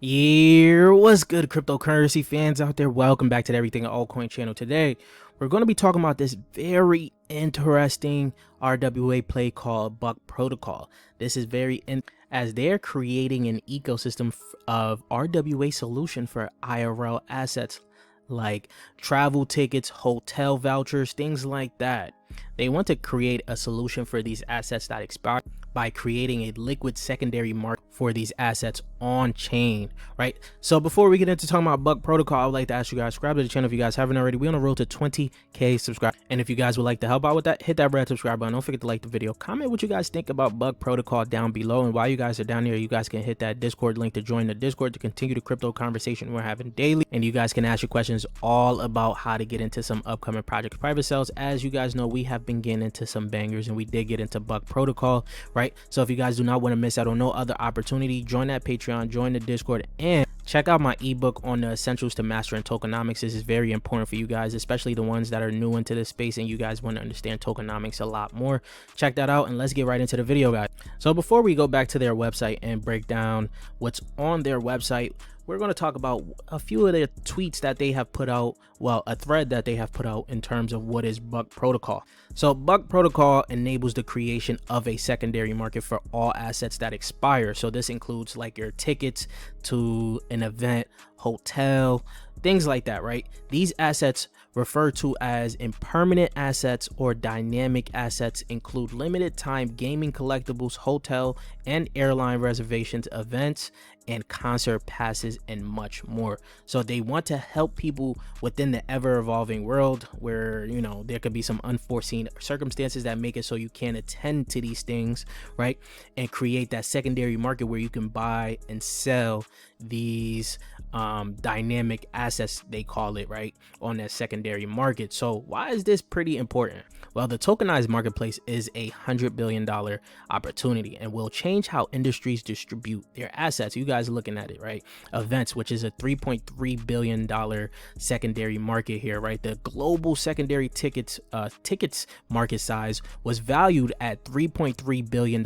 Yeah, what's good, cryptocurrency fans out there? Welcome back to the Everything Altcoin channel. Today, we're going to be talking about this very interesting RWA play called Buck Protocol. This is as they're creating an ecosystem of RWA solution for IRL assets like travel tickets, hotel vouchers, things like that. They want to create a solution for these assets that expire by creating a liquid secondary market for these assets on chain, right? So before we get into talking about Buck Protocol, I would like to ask you guys, subscribe to the channel if you guys haven't already. We're on a road to 20k subscribers, and if you guys would like to help out with that, hit that red subscribe button. Don't forget to like the video, comment what you guys think about Buck Protocol down below, and while you guys are down here, you guys can hit that Discord link to join the Discord to continue the crypto conversation we're having daily, and you guys can ask your questions all about how to get into some upcoming project private sales. As you guys know, we have been getting into some bangers, and we did get into Buck Protocol, right? So if you guys do not want to miss out on no other opportunity, join that Patreon, join the Discord, and check out my ebook on the essentials to mastering tokenomics. This is very important for you guys, especially the ones that are new into this space and you guys want to understand tokenomics a lot more. Check that out, and let's get right into the video, guys. So before we go back to their website and break down what's on their website, we're going to talk about a few of their tweets that they have put out, well, a thread that they have put out in terms of what is Buck Protocol. So Buck Protocol enables the creation of a secondary market for all assets that expire. So this includes like your tickets to an event, hotel, things like that, right? These assets, referred to as impermanent assets or dynamic assets, include limited time gaming collectibles, hotel and airline reservations, events and concert passes, and much more. So they want to help people within the ever-evolving world where, you know, there could be some unforeseen circumstances that make it so you can't attend to these things, right? And create that secondary market where you can buy and sell these dynamic assets, they call it, right, on that secondary market. So why is this pretty important? Well, the tokenized marketplace is a $100 billion opportunity and will change how industries distribute their assets. You guys are looking at it, right? Events, which is a $3.3 billion secondary market here, right? The global secondary tickets market size was valued at $3.3 billion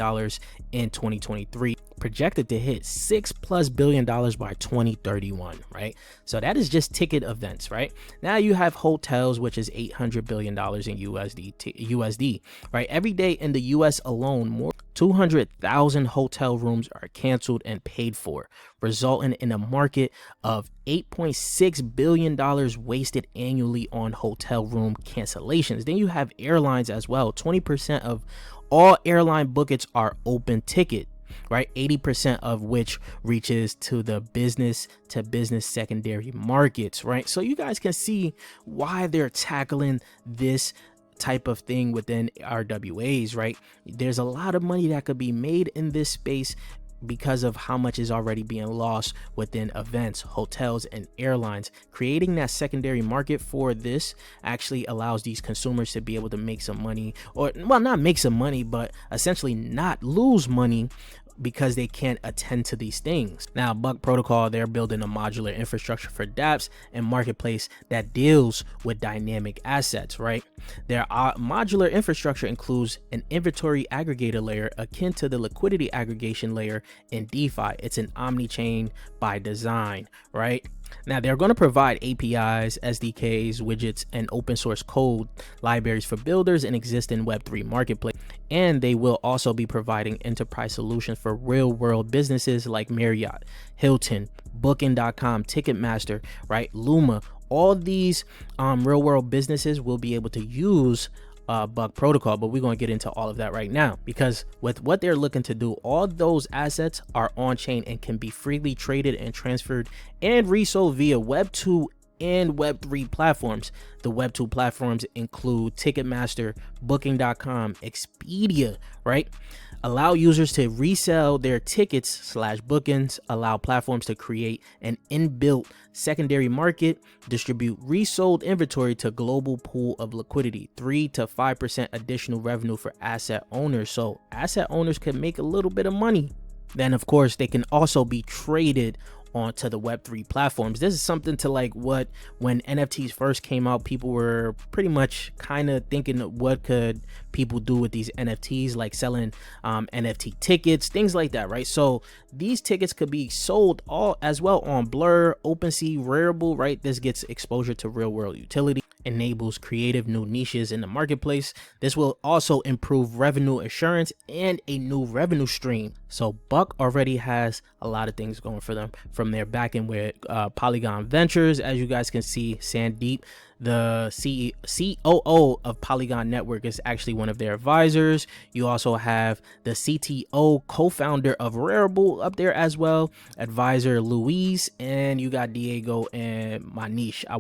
in 2023, projected to hit $6+ billion by 2031, right? So that is just ticket events, right? Now you have hotels, which is $800 billion in USD, right? Every day in the US alone, more 200,000 hotel rooms are canceled and paid for, resulting in a market of $8.6 billion wasted annually on hotel room cancellations. Then you have airlines as well. 20% of all airline bookings are open ticket, right? 80% of which reaches to the business to business secondary markets, right? So you guys can see why they're tackling this type of thing within RWAs, right? There's a lot of money that could be made in this space because of how much is already being lost within events, hotels, and airlines. Creating that secondary market for this actually allows these consumers to be able to make some money, or well, not make some money, but essentially not lose money because they can't attend to these things. Now, Buck Protocol, they're building a modular infrastructure for dApps and marketplace that deals with dynamic assets, right? Their modular infrastructure includes an inventory aggregator layer akin to the liquidity aggregation layer in DeFi. It's an omni-chain by design, right? Now, they're going to provide APIs, SDKs, widgets, and open source code libraries for builders and existing Web3 marketplace. And they will also be providing enterprise solutions for real world businesses like Marriott, Hilton, Booking.com, Ticketmaster, right? Luma. All these real world businesses will be able to use Buck Protocol, but we're going to get into all of that right now, because with what they're looking to do, all those assets are on chain and can be freely traded and transferred and resold via Web 2 and Web 3 platforms. The Web 2 platforms include Ticketmaster, Booking.com, Expedia, right? Allow users to resell their tickets / bookings, allow platforms to create an inbuilt secondary market, distribute resold inventory to global pool of liquidity, 3 to 5% additional revenue for asset owners. So asset owners can make a little bit of money. Then of course they can also be traded onto the Web3 platforms. This is something to like what when NFTs first came out, people were pretty much kind of thinking what could people do with these NFTs, like selling NFT tickets, things like that, right? So these tickets could be sold all as well on Blur, OpenSea, Webull, right? This gets exposure to real world utility, enables creative new niches in the marketplace. This will also improve revenue assurance and a new revenue stream. So Buck already has a lot of things going for them from their back end with Polygon Ventures. As you guys can see, Sandeep, the COO of Polygon Network, is actually one of their advisors. You also have the CTO, co-founder of Webull, up there as well, advisor Luis, and you got Diego and Manish. I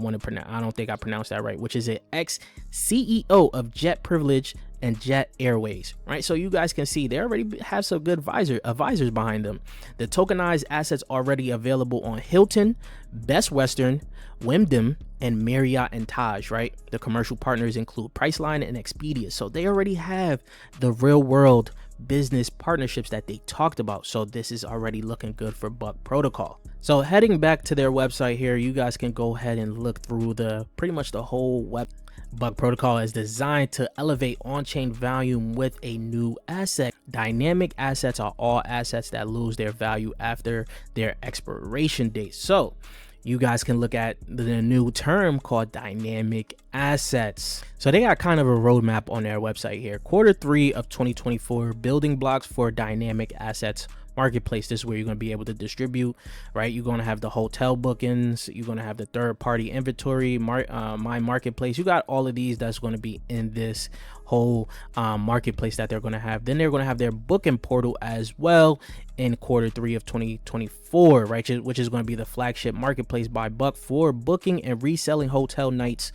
don't think I pronounced that right, which is an ex-CEO of Jet Privilege and Jet Airways, right? So you guys can see they already have some good advisors behind them. The tokenized assets already available on Hilton, Best Western, Wyndham, and Marriott and Taj, right? The commercial partners include Priceline and Expedia. So they already have the real world business partnerships that they talked about. So this is already looking good for Buck Protocol. So heading back to their website here, you guys can go ahead and look through pretty much the whole web. Buck Protocol is designed to elevate on-chain value with a new asset. Dynamic assets are all assets that lose their value after their expiration date. So you guys can look at the new term called dynamic assets. So they got kind of a roadmap on their website here. Q3 of 2024, building blocks for dynamic assets marketplace. This is where you're going to be able to distribute, right? You're going to have the hotel bookings, you're going to have the third-party inventory, my marketplace. You got all of these that's going to be in this whole marketplace that they're going to have. Then they're going to have their booking portal as well in Q3 of 2024, right? Which is going to be the flagship marketplace by Buck for booking and reselling hotel nights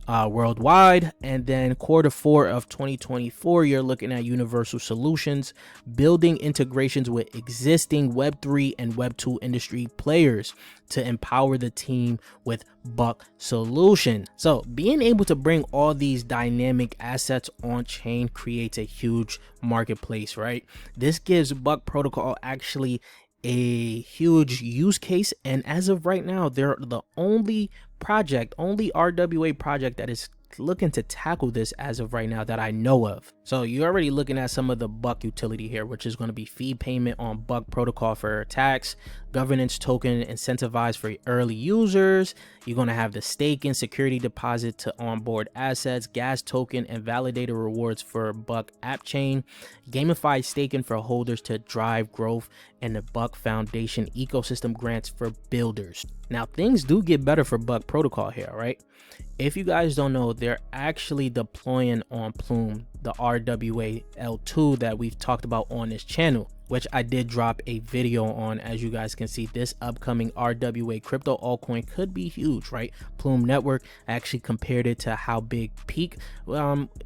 worldwide. And then Q4 of 2024, you're looking at universal solutions, building integrations with existing Web3 and Web2 industry players to empower the team with Buck solution. So being able to bring all these dynamic assets on chain creates a huge marketplace, right? This gives Buck Protocol actually a huge use case, and as of right now, they're the only RWA project that is looking to tackle this as of right now that I know of. So you're already looking at some of the Buck utility here, which is going to be fee payment on Buck Protocol for tax, governance token incentivized for early users. You're going to have the staking security deposit to onboard assets, gas token and validator rewards for Buck app chain, gamified staking for holders to drive growth, and the Buck Foundation ecosystem grants for builders. Now things do get better for Buck Protocol here, right? If you guys don't know, they're actually deploying on Plume the RWA L2 that we've talked about on this channel, which I did drop a video on. As you guys can see, this upcoming RWA crypto altcoin could be huge, right? Plume Network actually compared it to how big Peak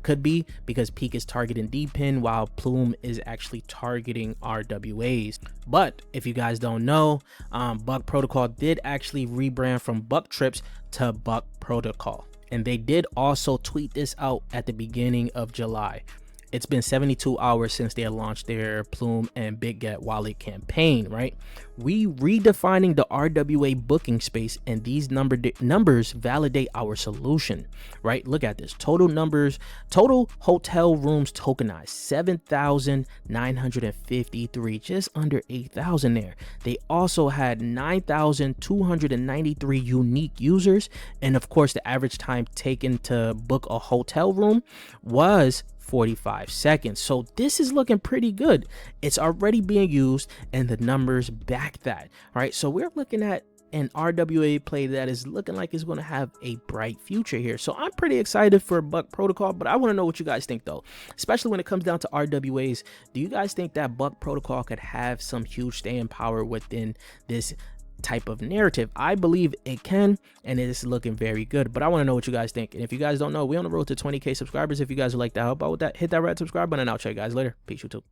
could be, because Peak is targeting DPIN while Plume is actually targeting RWAs. But if you guys don't know, Buck Protocol did actually rebrand from Buck Trips to Buck Protocol, and they did also tweet this out at the beginning of July. It's been 72 hours since they launched their Plume and Big Get wallet campaign, right? We redefining the RWA booking space, and these numbers validate our solution, right? Look at this. Total hotel rooms tokenized 7,953, just under 8,000 there. They also had 9,293 unique users, and of course the average time taken to book a hotel room was 45 seconds. So this is looking pretty good. It's already being used and the numbers back that, right? So we're looking at an RWA play that is looking like it's going to have a bright future here. So I'm pretty excited for Buck Protocol, but I want to know what you guys think though, especially when it comes down to RWAs. Do you guys think that Buck Protocol could have some huge staying power within this type of narrative? I believe it can, and it is looking very good, but I want to know what you guys think. And if you guys don't know, we're on the road to 20K subscribers. If you guys would like to help out with that, hit that red subscribe button, and I'll check you guys later. Peace, YouTube.